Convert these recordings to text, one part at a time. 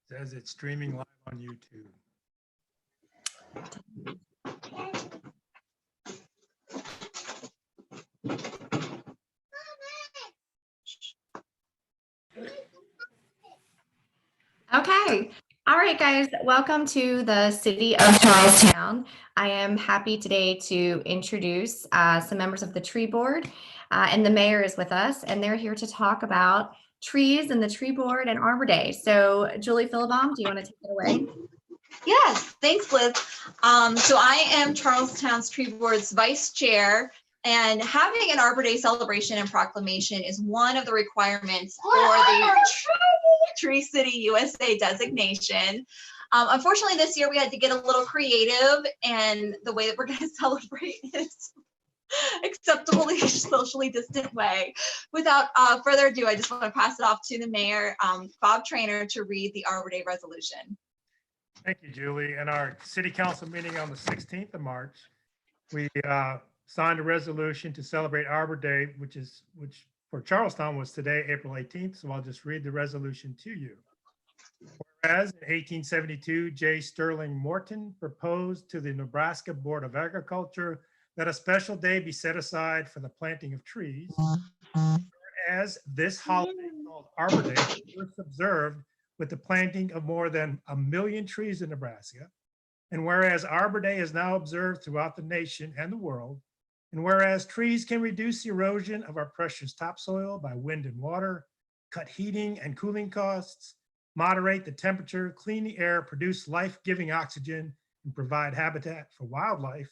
Says it's streaming live on YouTube. Okay. All right, guys, welcome to the City of Charlestown. I am happy today to introduce some members of the tree board, and the mayor is with us, and they're here to talk about trees and the tree board and Arbor Day. So Julie Philibom, do you want to take it away? Yes, thanks, Liz. So I am Charlestown's Tree Board's vice chair, and having an Arbor Day celebration and proclamation is one of the requirements for the Tree City USA designation. Unfortunately, this year we had to get a little creative, and the way that we're going to celebrate is acceptably socially distant way. Without further ado, I just want to pass it off to the mayor, Bob Trainer, to read the Arbor Day resolution. Thank you, Julie. In our city council meeting on the 16th of March, we signed a resolution to celebrate Arbor Day, which for Charlestown was today, April 18th. So I'll just read the resolution to you. Whereas in 1872, J. Sterling Morton proposed to the Nebraska Board of Agriculture that a special day be set aside for the planting of trees. Whereas this holiday called Arbor Day was first observed with the planting of more than 1 million trees in Nebraska. And whereas Arbor Day is now observed throughout the nation and the world, and whereas trees can reduce the erosion of our precious topsoil by wind and water, cut heating and cooling costs, moderate the temperature, clean the air, produce life-giving oxygen, and provide habitat for wildlife.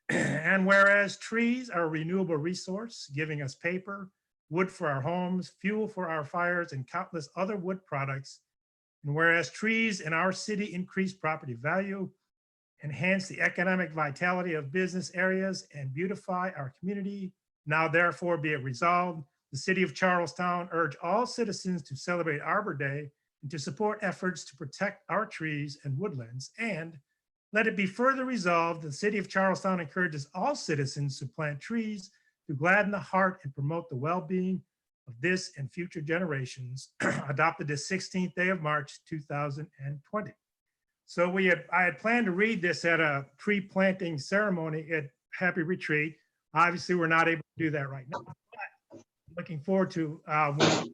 And whereas trees are a renewable resource, giving us paper, wood for our homes, fuel for our fires, and countless other wood products. And whereas trees in our city increase property value, enhance the economic vitality of business areas, and beautify our community, now therefore be it resolved, the city of Charlestown urge all citizens to celebrate Arbor Day and to support efforts to protect our trees and woodlands. And let it be further resolved, the city of Charlestown encourages all citizens to plant trees to gladden the heart and promote the well-being of this and future generations, adopted this 16th day of March, 2020. So I had planned to read this at a tree planting ceremony at Happy Retreat. Obviously, we're not able to do that right now. But looking forward to when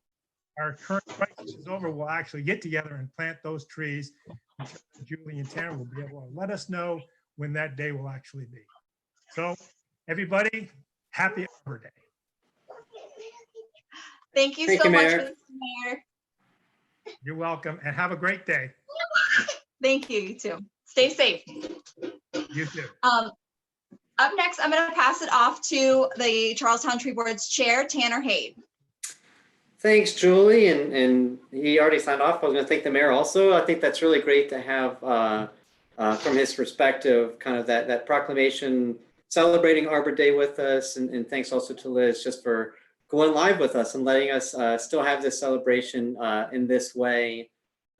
our current crisis is over, we'll actually get together and plant those trees. I'm sure Julie and Tanner will be able to let us know when that day will actually be. So everybody, happy Arbor Day. Thank you so much, Mr. Mayor. You're welcome, and have a great day. Thank you, you too. Stay safe. You too. Up next, I'm going to pass it off to the Charlestown Tree Board's chair, Tanner Haight. Thanks, Julie, and he already signed off. I was going to thank the mayor also. I think that's really great to have, from his perspective, kind of that proclamation celebrating Arbor Day with us, and thanks also to Liz just for going live with us and letting us still have this celebration in this way.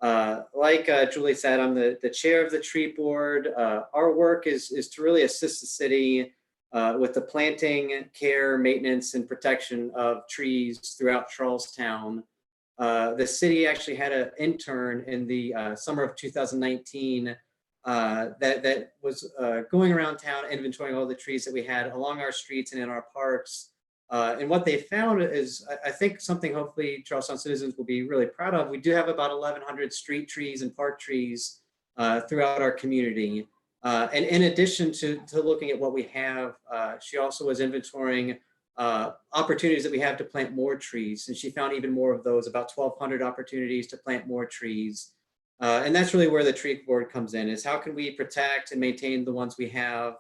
Like Julie said, I'm the chair of the tree board. Our work is to really assist the city with the planting, care, maintenance, and protection of trees throughout Charlestown. The city actually had an intern in the summer of 2019 that was going around town inventorying all the trees that we had along our streets and in our parks. And what they found is, I think, something hopefully Charlestown citizens will be really proud of. We do have about 1,100 street trees and park trees throughout our community. And in addition to looking at what we have, she also was inventorying opportunities that we have to plant more trees. And she found even more of those, about 1,200 opportunities to plant more trees. And that's really where the tree board comes in, is how can we protect and maintain the ones we have?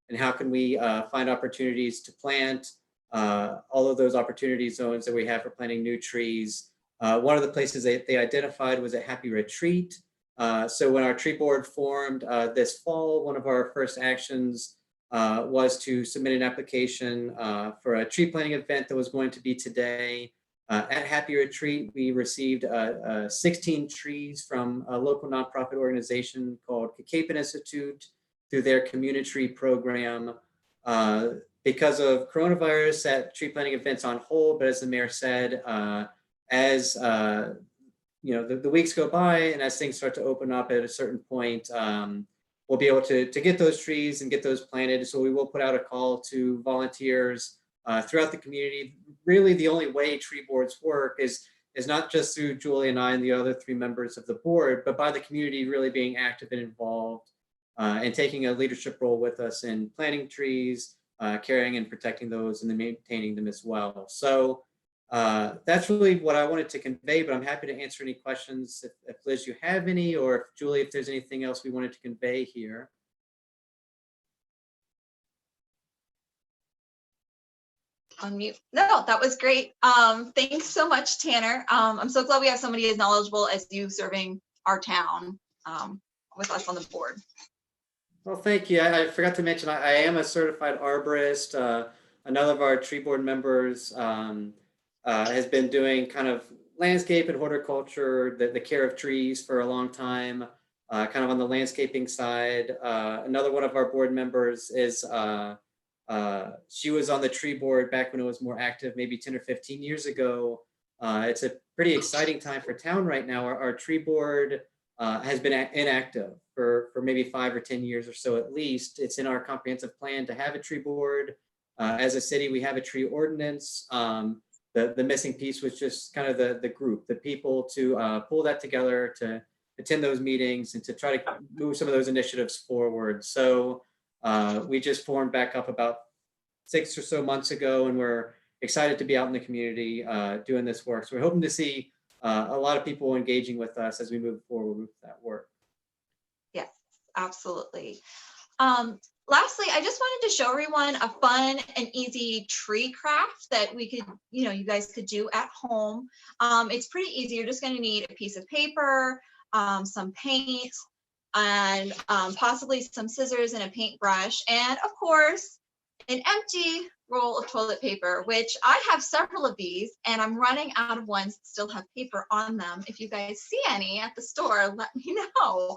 And how can we find opportunities to plant all of those opportunity zones that we have for planting new trees. One of the places they identified was at Happy Retreat. So when our tree board formed this fall, one of our first actions was to submit an application for a tree planting event that was going to be today. At Happy Retreat, we received 16 trees from a local nonprofit organization called Kakapen Institute through their community program. Because of coronavirus, that tree planting event's on hold, but as the mayor said, as the weeks go by, and as things start to open up at a certain point, we'll be able to get those trees and get those planted. So we will put out a call to volunteers throughout the community. Really, the only way tree boards work is not just through Julie and I and the other 3 members of the board, but by the community really being active and involved and taking a leadership role with us in planting trees, caring and protecting those, and then maintaining them as well. So that's really what I wanted to convey, but I'm happy to answer any questions if Liz, you have any, or if Julie, if there's anything else we wanted to convey here. Unmute. No, that was great. Thanks so much, Tanner. I'm so glad we have somebody as knowledgeable as you serving our town with us on the board. Well, thank you. I forgot to mention, I am a certified arborist. Another of our tree board members has been doing kind of landscape and horticulture, the care of trees for a long time, kind of on the landscaping side. Another one of our board members is, she was on the tree board back when it was more active, maybe 10 or 15 years ago. It's a pretty exciting time for town right now. Our tree board has been inactive for maybe 5 or 10 years or so at least. It's in our comprehensive plan to have a tree board. As a city, we have a tree ordinance. The missing piece was just kind of the group, the people to pull that together, to attend those meetings and to try to move some of those initiatives forward. So we just formed back up about 6 or so months ago, and we're excited to be out in the community doing this work. So we're hoping to see a lot of people engaging with us as we move forward with that work. Yes, absolutely. Lastly, I just wanted to show everyone a fun and easy tree craft that we could, you guys could do at home. It's pretty easy. You're just going to need a piece of paper, some paint, and possibly some scissors and a paintbrush, and of course, an empty roll of toilet paper, which I have several of these, and I'm running out of ones that still have paper on them. If you guys see any at the store, let me know.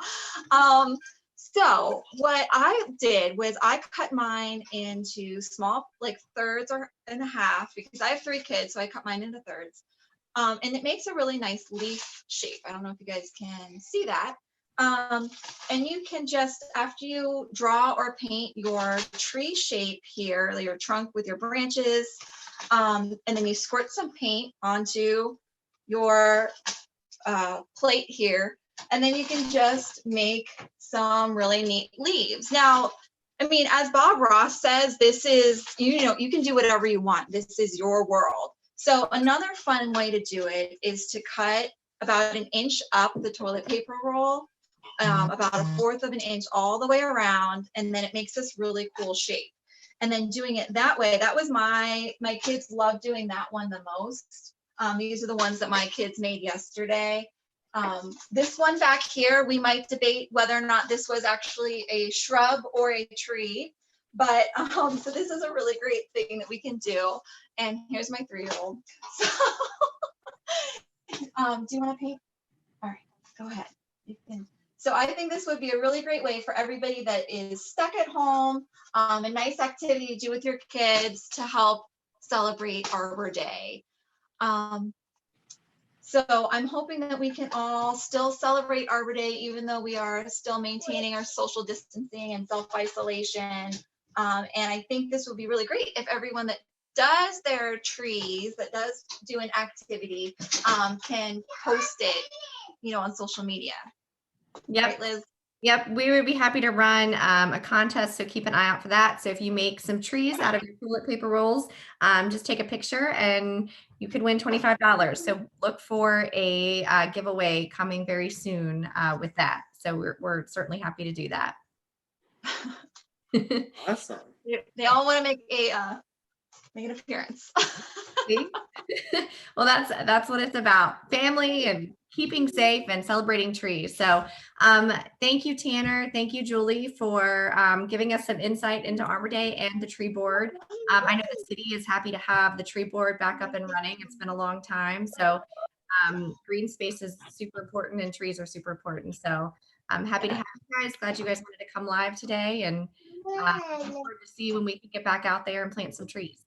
So what I did was I cut mine into small, like thirds or and a half, because I have 3 kids, so I cut mine into thirds. And it makes a really nice leaf shape. I don't know if you guys can see that. And you can just, after you draw or paint your tree shape here, your trunk with your branches, and then you squirt some paint onto your plate here, and then you can just make some really neat leaves. Now, I mean, as Bob Ross says, this is, you can do whatever you want. This is your world. So another fun way to do it is to cut about 1 inch up the toilet paper roll, about 1/4 of an inch all the way around, and then it makes this really cool shape. And then doing it that way, that was my kids love doing that one the most. These are the ones that my kids made yesterday. This one back here, we might debate whether or not this was actually a shrub or a tree, but so this is a really great thing that we can do. And here's my 3-year-old. So, do you want to paint? All right, go ahead. You can. So I think this would be a really great way for everybody that is stuck at home, a nice activity to do with your kids to help celebrate Arbor Day. So I'm hoping that we can all still celebrate Arbor Day, even though we are still maintaining our social distancing and self-isolation. And I think this would be really great if everyone that does their trees, that does do an activity, can post it, on social media. Yep. Right, Liz? Yep, we would be happy to run a contest, so keep an eye out for that. So if you make some trees out of your toilet paper rolls, just take a picture and you could win $25. So look for a giveaway coming very soon with that. So we're certainly happy to do that. Awesome. They all want to make an appearance. See? Well, that's what it's about. Family and keeping safe and celebrating trees. So thank you, Tanner. Thank you, Julie, for giving us some insight into Arbor Day and the tree board. I know the city is happy to have the tree board back up and running. It's been a long time. So green space is super important and trees are super important. So I'm happy to have you guys. Glad you guys wanted to come live today, and looking forward to see when we can get back out there and plant some trees.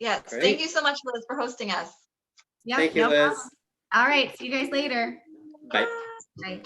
Yes, Great. thank you so much, Liz, for hosting us. Yeah, Thank you, no Liz. problem. All right. See you guys later. Bye. Bye.